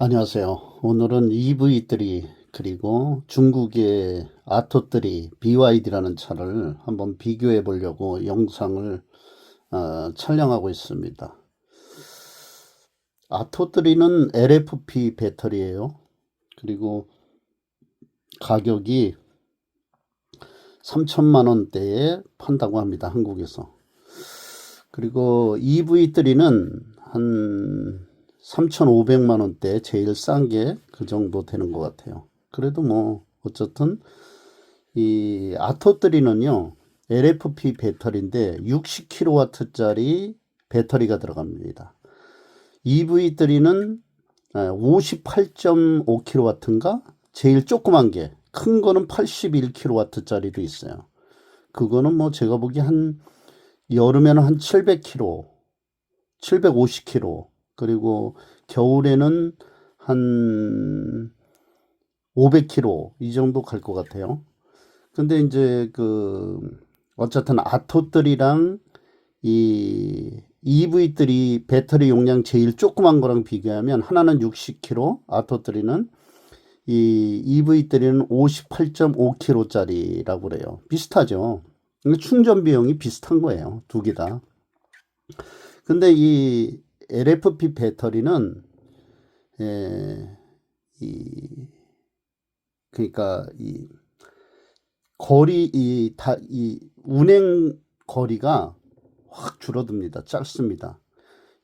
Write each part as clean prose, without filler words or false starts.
안녕하세요. 오늘은 EV3 그리고 중국의 아토3 BYD라는 차를 한번 비교해 보려고 영상을 촬영하고 있습니다. 아토3는 LFP 배터리예요. 그리고 가격이 3천만 원대에 판다고 합니다. 한국에서. 그리고 EV3는 한 3,500만 원대 제일 싼 게 그 정도 되는 것 같아요. 그래도 뭐 어쨌든 이 아토3는요 LFP 배터리인데 60kW짜리 배터리가 들어갑니다. EV3는 58.5kW인가? 제일 조그만 게, 큰 거는 81kW짜리도 있어요. 그거는 뭐 제가 보기 한 여름에는 한 700kW, 750kW, 그리고 겨울에는 한 500km 이 정도 갈 것 같아요. 근데 이제 어쨌든 아토들이랑 이 EV3 배터리 용량 제일 조그만 거랑 비교하면 하나는 60km, 아토3는 이 EV3는 58.5km짜리라고 그래요. 비슷하죠. 충전 비용이 비슷한 거예요. 두 개 다. 근데 이 LFP 배터리는 그러니까 이 운행 거리가 확 줄어듭니다. 짧습니다.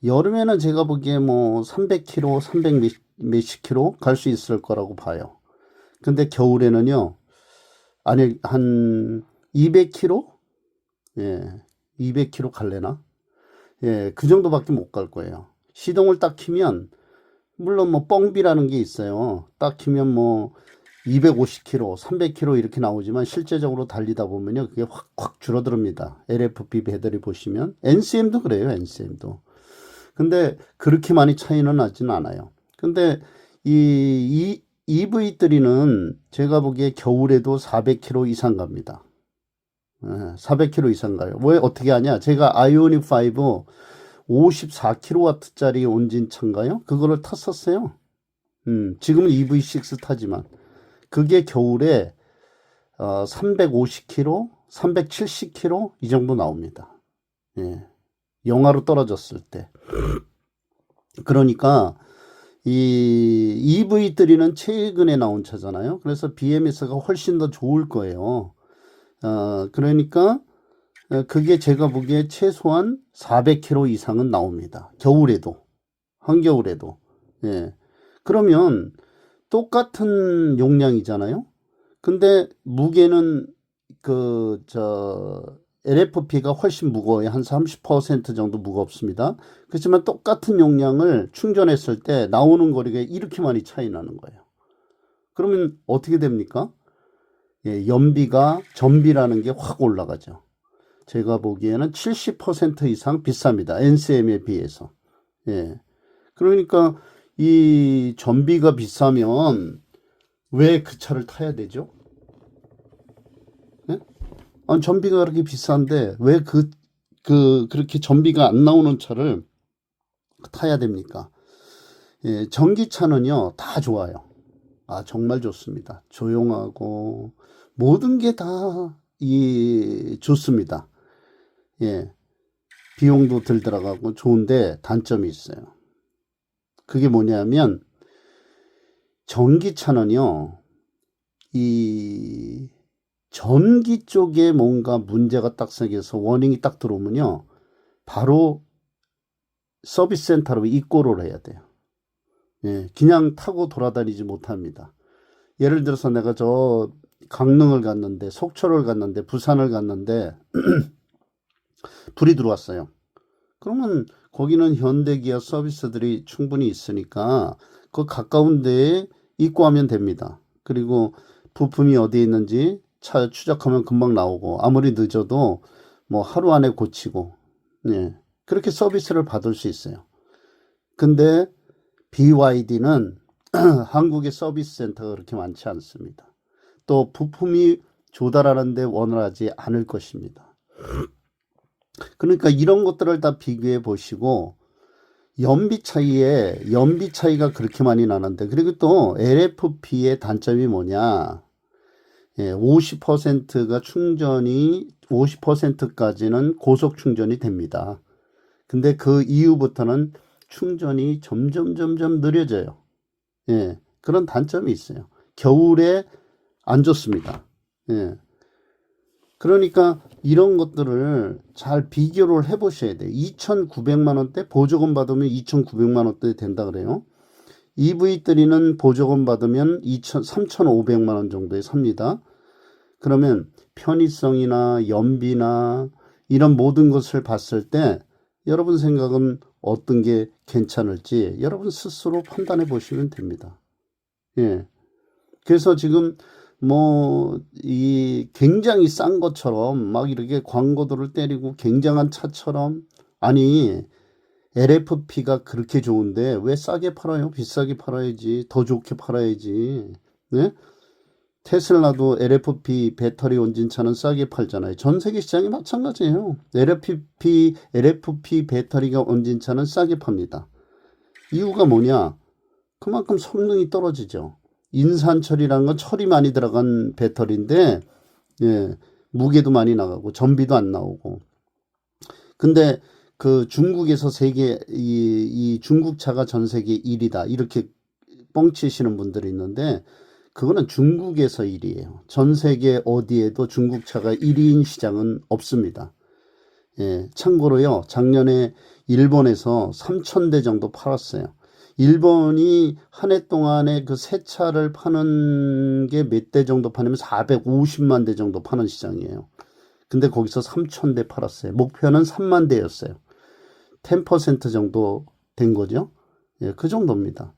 여름에는 제가 보기에 뭐 300km, 300 몇십 킬로 갈 수 있을 거라고 봐요. 근데 겨울에는요, 아니, 한 200km? 예, 200km 갈래나? 예, 그 정도밖에 못 갈 거예요. 시동을 딱 키면, 물론 뭐 뻥비라는 게 있어요. 딱 키면 뭐 250km, 300km 이렇게 나오지만 실제적으로 달리다 보면요, 그게 확 줄어듭니다. LFP 배터리 보시면. NCM도 그래요, NCM도. 근데 그렇게 많이 차이는 나진 않아요. 근데 이 EV3는 제가 보기에 겨울에도 400km 이상 갑니다. 400km 이상 가요. 왜 어떻게 하냐? 제가 아이오닉 5 54kW짜리 온진차인가요? 그거를 탔었어요. 지금은 EV6 타지만 그게 겨울에 350km, 370km 이 정도 나옵니다. 예. 영하로 떨어졌을 때. 그러니까 이 EV3는 최근에 나온 차잖아요. 그래서 BMS가 훨씬 더 좋을 거예요. 그러니까 그게 제가 보기에 최소한 400km 이상은 나옵니다. 겨울에도, 한겨울에도. 예. 그러면 똑같은 용량이잖아요. 근데 무게는 LFP가 훨씬 무거워요. 한 30% 정도 무겁습니다. 그렇지만 똑같은 용량을 충전했을 때 나오는 거리가 이렇게 많이 차이 나는 거예요. 그러면 어떻게 됩니까? 예, 전비라는 게 확 올라가죠. 제가 보기에는 70% 이상 비쌉니다. NCM에 비해서. 예. 그러니까 이 전비가 비싸면 왜 그 차를 타야 되죠? 예? 아니, 전비가 그렇게 비싼데 왜 그렇게 전비가 안 나오는 차를 타야 됩니까? 예, 전기차는요, 다 좋아요. 아, 정말 좋습니다. 조용하고 모든 게 다 좋습니다. 예, 비용도 덜 들어가고 좋은데 단점이 있어요. 그게 뭐냐면 전기차는요, 이 전기 쪽에 뭔가 문제가 딱 생겨서 워닝이 딱 들어오면요, 바로 서비스 센터로 입고를 해야 돼요. 예, 그냥 타고 돌아다니지 못합니다. 예를 들어서 내가 저 강릉을 갔는데, 속초를 갔는데, 부산을 갔는데 불이 들어왔어요. 그러면 거기는 현대기아 서비스들이 충분히 있으니까 그 가까운 데에 입고하면 됩니다. 그리고 부품이 어디에 있는지 추적하면 금방 나오고, 아무리 늦어도 뭐 하루 안에 고치고, 예, 그렇게 서비스를 받을 수 있어요. 근데 BYD는 한국의 서비스 센터가 그렇게 많지 않습니다. 또 부품이 조달하는데 원활하지 않을 것입니다. 그러니까 이런 것들을 다 비교해 보시고 연비 차이가 그렇게 많이 나는데, 그리고 또 LFP의 단점이 뭐냐? 50%가 충전이 50%까지는 고속 충전이 됩니다. 근데 그 이후부터는 충전이 점점 느려져요. 예, 그런 단점이 있어요. 겨울에 안 좋습니다. 예. 그러니까 이런 것들을 잘 비교를 해 보셔야 돼요. 2,900만 원대 보조금 받으면 2,900만 원대 된다 그래요. EV3는 보조금 받으면 3,500만 원 정도에 삽니다. 그러면 편의성이나 연비나 이런 모든 것을 봤을 때 여러분 생각은 어떤 게 괜찮을지 여러분 스스로 판단해 보시면 됩니다. 예. 그래서 지금 이 굉장히 싼 것처럼 막 이렇게 광고들을 때리고 굉장한 차처럼, 아니 LFP가 그렇게 좋은데 왜 싸게 팔아요? 비싸게 팔아야지. 더 좋게 팔아야지. 네? 테슬라도 LFP 배터리 원진차는 싸게 팔잖아요. 전 세계 시장이 마찬가지예요. LFP 배터리가 원진차는 싸게 팝니다. 이유가 뭐냐? 그만큼 성능이 떨어지죠. 인산철이라는 건 철이 많이 들어간 배터리인데, 예, 무게도 많이 나가고 전비도 안 나오고. 근데 그 중국에서 이 중국 차가 전 세계 1위다 이렇게 뻥치시는 분들이 있는데, 그거는 중국에서 1위예요. 전 세계 어디에도 중국 차가 1위인 시장은 없습니다. 예, 참고로요, 작년에 일본에서 3,000대 정도 팔았어요. 일본이 한 해 동안에 그 새 차를 파는 게 몇 대 정도 파냐면 450만 대 정도 파는 시장이에요. 근데 거기서 3,000대 팔았어요. 목표는 3만 대였어요. 10% 정도 된 거죠. 예, 그 정도입니다.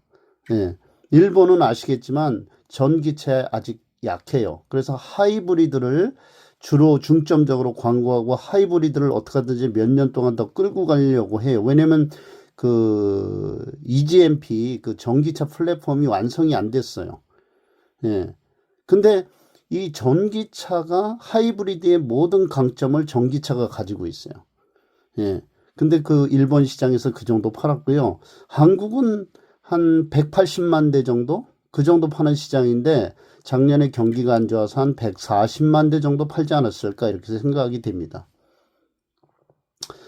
예, 일본은 아시겠지만 전기차 아직 약해요. 그래서 하이브리드를 주로 중점적으로 광고하고 하이브리드를 어떻게 하든지 몇 년 동안 더 끌고 가려고 해요. 왜냐면 그 EGMP 그 전기차 플랫폼이 완성이 안 됐어요. 예. 근데 이 전기차가 하이브리드의 모든 강점을 전기차가 가지고 있어요. 예. 근데 그 일본 시장에서 그 정도 팔았고요. 한국은 한 180만 대 정도? 그 정도 파는 시장인데 작년에 경기가 안 좋아서 한 140만 대 정도 팔지 않았을까 이렇게 생각이 됩니다.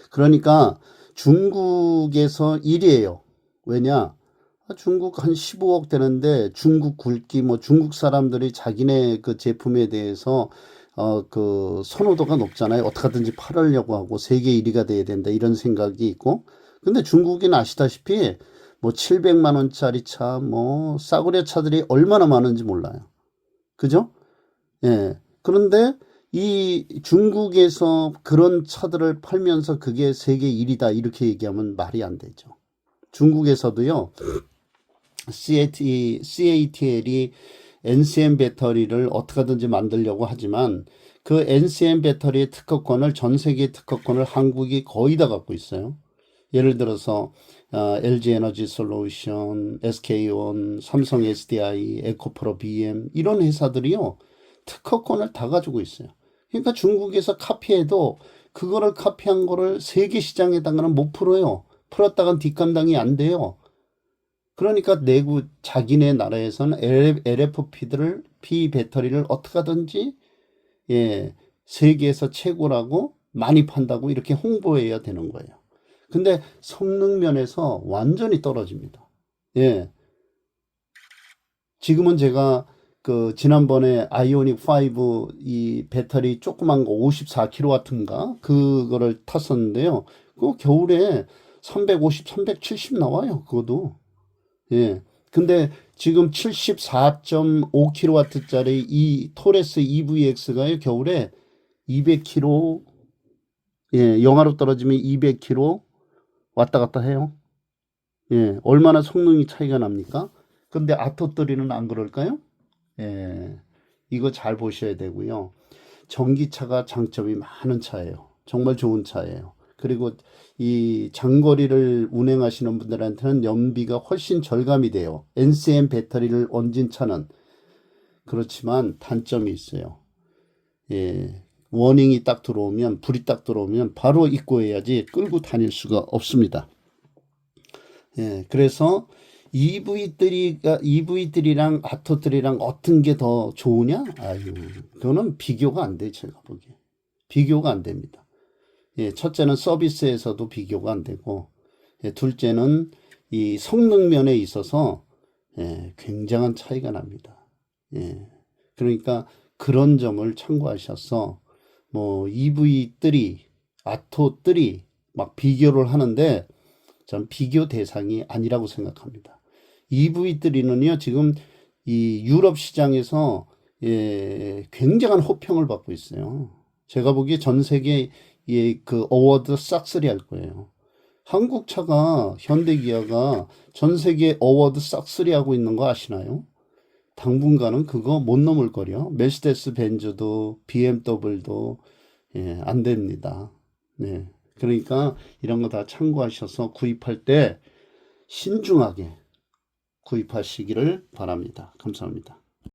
그러니까 중국에서 1위예요. 왜냐? 중국 한 15억 되는데 중국 굵기 중국 사람들이 자기네 그 제품에 대해서 그 선호도가 높잖아요. 어떻게 하든지 팔으려고 하고 세계 1위가 돼야 된다 이런 생각이 있고. 근데 중국인 아시다시피 700만 원짜리 차, 싸구려 차들이 얼마나 많은지 몰라요. 그죠? 예. 그런데 이 중국에서 그런 차들을 팔면서 그게 세계 1위다 이렇게 얘기하면 말이 안 되죠. 중국에서도요, CATL이 NCM 배터리를 어떻게 하든지 만들려고 하지만 그 NCM 배터리의 특허권을 전 세계 특허권을 한국이 거의 다 갖고 있어요. 예를 들어서 LG 에너지 솔루션, SK온, 삼성 SDI, 에코프로 BM 이런 회사들이요 특허권을 다 가지고 있어요. 그러니까 중국에서 카피해도 그거를 카피한 거를 세계 시장에다가는 못 풀어요. 풀었다간 뒷감당이 안 돼요. 그러니까 내구 자기네 나라에서는 P 배터리를 어떻게 하든지 세계에서 최고라고 많이 판다고 이렇게 홍보해야 되는 거예요. 근데 성능 면에서 완전히 떨어집니다. 예. 지금은 제가 그 지난번에 아이오닉 5 이 배터리 조그만 거 54kW인가 그거를 탔었는데요. 그 겨울에 350, 370 나와요. 그것도. 예. 근데 지금 74.5kW짜리 이 토레스 EVX가요. 겨울에 200km 영하로 떨어지면 200km 왔다 갔다 해요. 예. 얼마나 성능이 차이가 납니까? 근데 아토3는 안 그럴까요? 예, 이거 잘 보셔야 되고요. 전기차가 장점이 많은 차예요. 정말 좋은 차예요. 그리고 이 장거리를 운행하시는 분들한테는 연비가 훨씬 절감이 돼요. NCM 배터리를 얹은 차는. 그렇지만 단점이 있어요. 예, 워닝이 딱 들어오면, 불이 딱 들어오면 바로 입고해야지 끌고 다닐 수가 없습니다. 예, 그래서 EV3랑 아토3랑 어떤 게 더 좋으냐? 아유, 그거는 비교가 안 돼, 제가 보기에. 비교가 안 됩니다. 예, 첫째는 서비스에서도 비교가 안 되고, 예, 둘째는 이 성능 면에 있어서 예, 굉장한 차이가 납니다. 예, 그러니까 그런 점을 참고하셔서 뭐 EV3, 아토3 막 비교를 하는데 전 비교 대상이 아니라고 생각합니다. EV3는요, 지금 이 유럽 시장에서 예, 굉장한 호평을 받고 있어요. 제가 보기에 전 세계 그 어워드 싹쓸이 할 거예요. 한국 차가 현대기아가 전 세계 어워드 싹쓸이 하고 있는 거 아시나요? 당분간은 그거 못 넘을 거려. 메시데스 벤츠도 BMW도 예, 안 됩니다. 네. 그러니까 이런 거 다 참고하셔서 구입할 때 신중하게 구입하시기를 바랍니다. 감사합니다.